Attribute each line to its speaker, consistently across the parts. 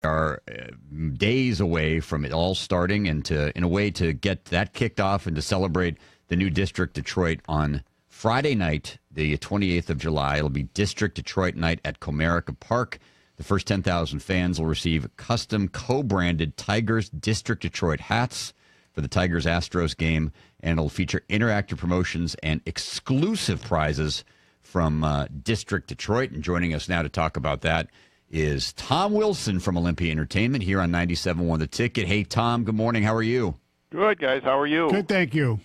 Speaker 1: are days away from it all starting, and in a way to get that kicked off and to celebrate the new District Detroit on Friday night, the 28th of July. It'll be District Detroit night at Comerica Park. The first 10,000 fans will receive custom co-branded Tigers District Detroit hats for the Tigers-Astros game, and it'll feature interactive promotions and exclusive prizes from District Detroit. And joining us now to talk about that is Tom Wilson from Olympia Entertainment here on 97.1 The Ticket. Hey, Tom, good morning. How are you?
Speaker 2: Good, guys. How are you?
Speaker 3: Good, thank you.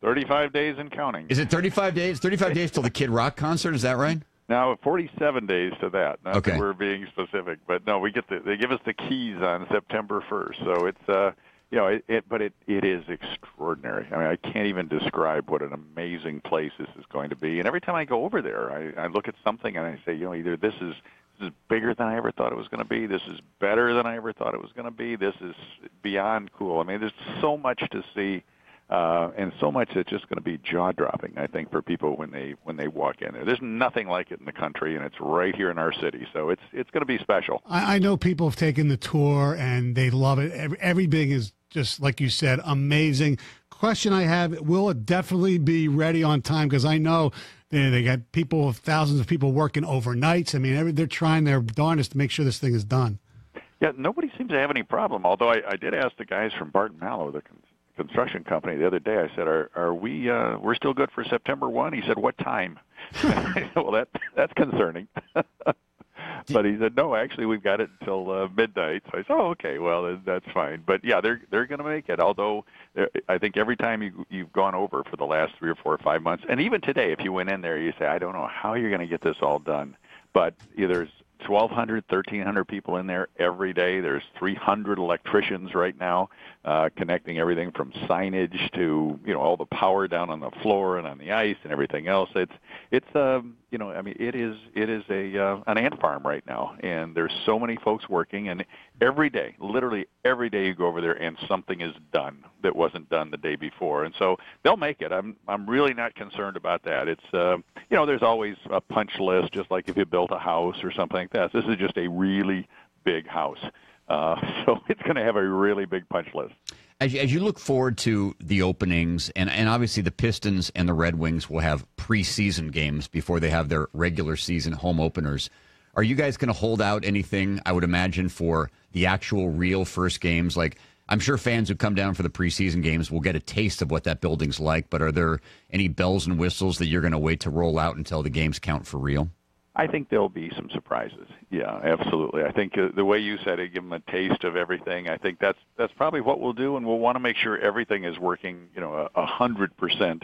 Speaker 2: 35 days and counting.
Speaker 1: Is it 35 days? 35 days till the Kid Rock concert, is that right?
Speaker 2: Now, 47 days to that. Not
Speaker 1: okay.
Speaker 2: That we're being specific, but no, they give us the keys on September 1st. So it's but it is extraordinary. I mean, I can't even describe what an amazing place this is going to be. And every time I go over there, I look at something and I say, either this is bigger than I ever thought it was going to be. This is better than I ever thought it was going to be. This is beyond cool. I mean, there's so much to see, and so much that's just going to be jaw-dropping, I think, for people when they walk in there. There's nothing like it in the country, and it's right here in our city. So it's going to be special.
Speaker 3: I know people have taken the tour, and they love it. Everything is just, like you said, amazing. Question I have, will it definitely be ready on time? Because I know they got thousands of people working overnights. I mean, they're trying their darndest to make sure this thing is done.
Speaker 2: Yeah, nobody seems to have any problem, although I did ask the guys from Barton Mallow, the construction company, the other day. I said, "Are we? We're still good for September 1?" He said, "What time?" Well, that's concerning. But he said, "No, actually, we've got it until midnight." So I said, "Oh, okay. Well, that's fine." But yeah, they're going to make it. Although I think every time you've gone over for the last 3 or 4 or 5 months, and even today, if you went in there, you say, "I don't know how you're going to get this all done," but there's 1,200, 1,300 people in there every day. There's 300 electricians right now connecting everything from signage to all the power down on the floor and on the ice and everything else. It's I mean, it is an ant farm right now, and there's so many folks working, and every day, literally every day, you go over there and something is done that wasn't done the day before, and so they'll make it. I'm really not concerned about that. It's there's always a punch list, just like if you built a house or something like that. This is just a really big house, so it's going to have a really big punch list.
Speaker 1: As you look forward to the openings, and obviously the Pistons and the Red Wings will have preseason games before they have their regular season home openers, are you guys going to hold out anything, I would imagine, for the actual real first games? Like, I'm sure fans who come down for the preseason games will get a taste of what that building's like, but are there any bells and whistles that you're going to wait to roll out until the games count for real?
Speaker 2: I think there'll be some surprises. Yeah, absolutely. I think the way you said it, give them a taste of everything. I think that's probably what we'll do, and we'll want to make sure everything is working, 100%,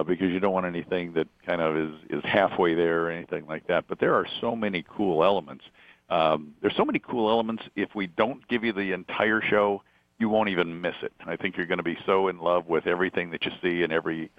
Speaker 2: because you don't want anything that kind of is halfway there or anything like that. But there are so many cool elements. There's so many cool elements. If we don't give you the entire show, you won't even miss it. I think you're going to be so in love with everything that you see and every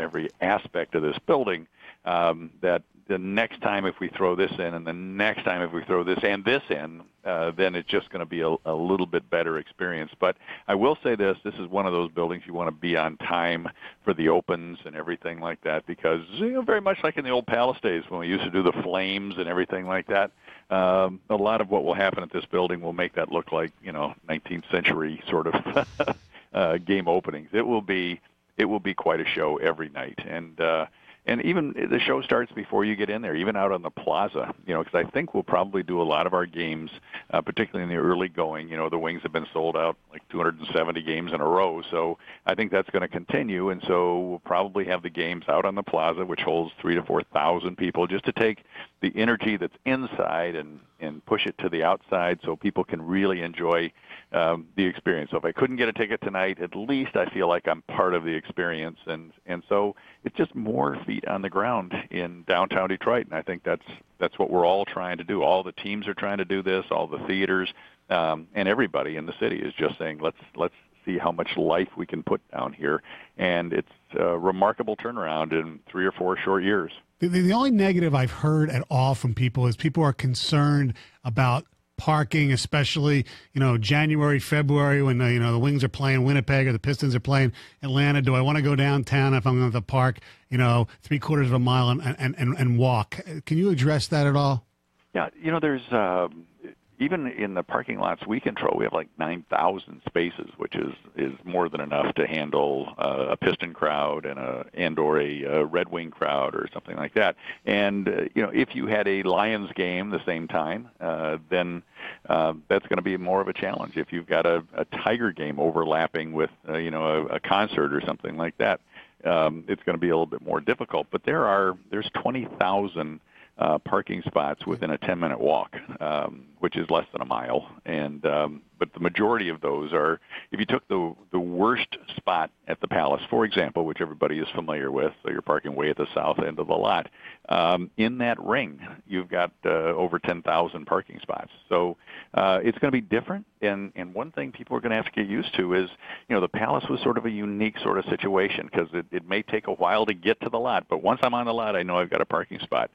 Speaker 2: aspect of this building that the next time if we throw this in, and the next time if we throw this and this in, then it's just going to be a little bit better experience. But I will say this is one of those buildings you want to be on time for the opens and everything like that, because very much like in the old Palace days when we used to do the flames and everything like that, a lot of what will happen at this building will make that look like 19th century sort of game openings. It will be quite a show every night, and even the show starts before you get in there, even out on the plaza, because I think we'll probably do a lot of our games, particularly in the early going. The Wings have been sold out like 270 games in a row, so I think that's going to continue, and so we'll probably have the games out on the plaza, which holds 3,000 to 4,000 people, just to take the energy that's inside and push it to the outside so people can really enjoy the experience. So if I couldn't get a ticket tonight, at least I feel like I'm part of the experience, and so it's just more feet on the ground in downtown Detroit, and I think that's what we're all trying to do. All the teams are trying to do this, all the theaters, and everybody in the city is just saying, let's see how much life we can put down here, and it's a remarkable turnaround in 3 or 4 short years.
Speaker 3: The only negative I've heard at all from people is people are concerned about parking, especially, January, February when the Wings are playing Winnipeg or the Pistons are playing Atlanta. Do I want to go downtown if I'm going to the park, 3/4 of a mile and walk? Can you address that at all?
Speaker 2: Yeah, there's even in the parking lots we control, we have like 9,000 spaces, which is more than enough to handle a Piston crowd or a Red Wing crowd or something like that. And if you had a Lions game the same time, then that's going to be more of a challenge. If you've got a Tiger game overlapping with a concert or something like that, it's going to be a little bit more difficult. But there's 20,000 parking spots within a 10-minute walk, which is less than a mile. And but the majority of those are, if you took the worst spot at the Palace, for example, which everybody is familiar with, so you're parking way at the south end of the lot, in that ring, you've got over 10,000 parking spots. So it's going to be different. And one thing people are going to have to get used to is, the Palace was sort of a unique sort of situation because it may take a while to get to the lot, but once I'm on the lot, I know I've got a parking spot.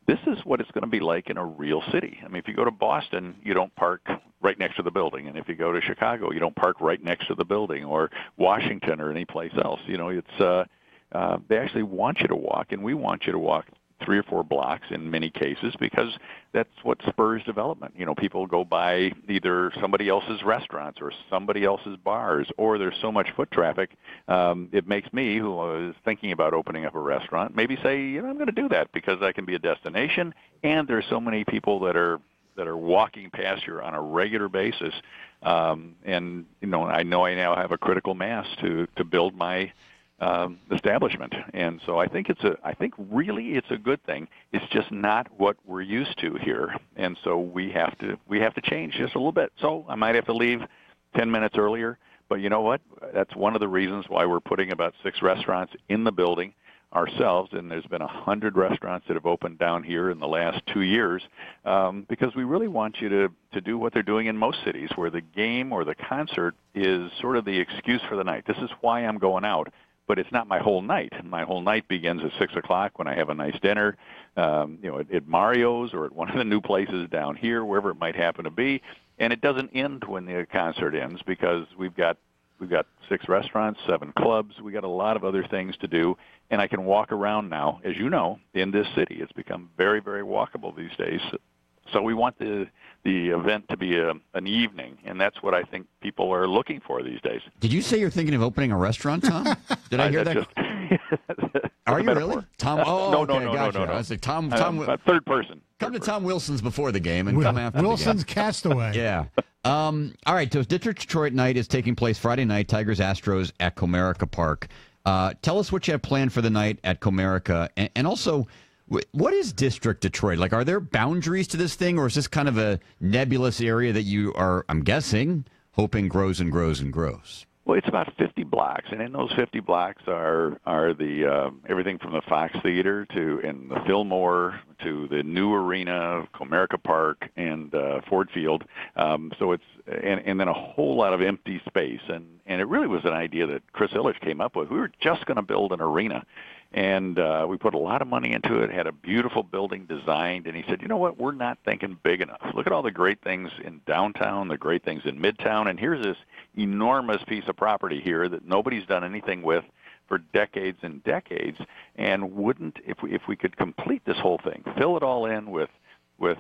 Speaker 2: This is what it's going to be like in a real city. I mean, if you go to Boston, you don't park right next to the building. And if you go to Chicago, you don't park right next to the building, or Washington or any place else. It's they actually want you to walk, and we want you to walk 3 or 4 blocks in many cases because that's what spurs development. People go by either somebody else's restaurants or somebody else's bars, or there's so much foot traffic. It makes me, who is thinking about opening up a restaurant, maybe say, I'm going to do that because I can be a destination, and there's so many people that are walking past you on a regular basis. And I know I now have a critical mass to build my establishment, and so I think really it's a good thing. It's just not what we're used to here, and so we have to change just a little bit. So I might have to leave 10 minutes earlier, but you know what? That's one of the reasons why we're putting about 6 restaurants in the building ourselves, and there's been 100 restaurants that have opened down here in the last 2 years, because we really want you to do what they're doing in most cities, where the game or the concert is sort of the excuse for the night. This is why I'm going out. But it's not my whole night. My whole night begins at 6 o'clock when I have a nice dinner, at Mario's or at one of the new places down here, wherever it might happen to be. And it doesn't end when the concert ends because we've got 6 restaurants, 7 clubs. We got a lot of other things to do, and I can walk around now, as you know, in this city. It's become very, very walkable these days. So we want the event to be an evening, and that's what I think people are looking for these days.
Speaker 1: Did you say you're thinking of opening a restaurant, Tom? Did I hear that? Are you really? Tom? Oh,
Speaker 2: no,
Speaker 1: okay,
Speaker 2: no.
Speaker 1: I say Tom.
Speaker 2: Third person.
Speaker 1: Come to Tom Wilson's before the game and come after
Speaker 3: Wilson's
Speaker 1: the game.
Speaker 3: Castaway.
Speaker 1: Yeah. All right, so District Detroit night is taking place Friday night, Tigers-Astros at Comerica Park. Tell us what you have planned for the night at Comerica, and also, what is District Detroit? Like, are there boundaries to this thing, or is this kind of a nebulous area that you are, I'm guessing, hoping grows and grows and grows?
Speaker 2: Well, it's about 50 blocks, and in those 50 blocks are the everything from the Fox Theater and the Fillmore to the new arena, Comerica Park, and Ford Field. So it's and then a whole lot of empty space, and it really was an idea that Chris Illich came up with. We were just going to build an arena. And we put a lot of money into it, had a beautiful building designed, and he said, you know what, we're not thinking big enough. Look at all the great things in downtown, the great things in midtown, and here's this enormous piece of property here that nobody's done anything with for decades and decades, and if we could complete this whole thing, fill it all in with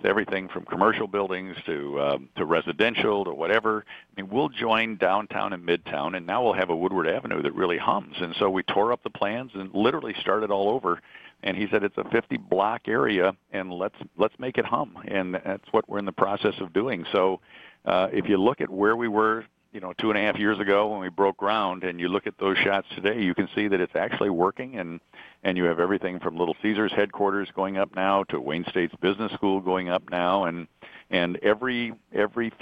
Speaker 2: everything from commercial buildings to residential to whatever. I mean, we'll join downtown and midtown, and now we'll have a Woodward Avenue that really hums. And so we tore up the plans and literally started all over. And he said it's a 50-block area, and let's make it hum. And that's what we're in the process of doing. So if you look at where we were, 2.5 years ago when we broke ground, and you look at those shots today, you can see that it's actually working, and you have everything from Little Caesars headquarters going up now to Wayne State's Business School going up now, and every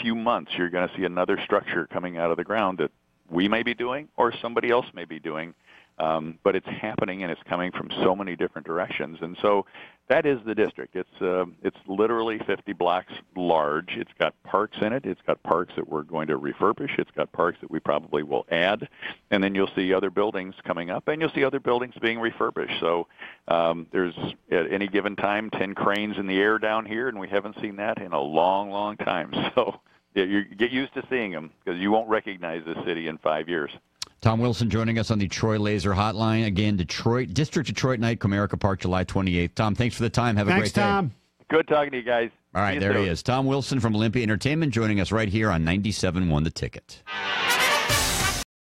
Speaker 2: few months you're going to see another structure coming out of the ground that we may be doing or somebody else may be doing. But it's happening, and it's coming from so many different directions. And so that is the district. It's literally 50 blocks large. It's got parks in it. It's got parks that we're going to refurbish. It's got parks that we probably will add. And then you'll see other buildings coming up, and you'll see other buildings being refurbished. So there's, at any given time, 10 cranes in the air down here, and we haven't seen that in a long, long time. So you get used to seeing them because you won't recognize this city in 5 years.
Speaker 1: Tom Wilson joining us on the Troy Laser Hotline. Again, District Detroit night, Comerica Park, July 28th. Tom, thanks for the time. Have a great day.
Speaker 3: Thanks, Tom.
Speaker 2: Good talking to you guys.
Speaker 1: All right,
Speaker 2: See you
Speaker 1: there he
Speaker 2: soon.
Speaker 1: is. Tom Wilson from Olympia Entertainment joining us right here on 97.1 The Ticket.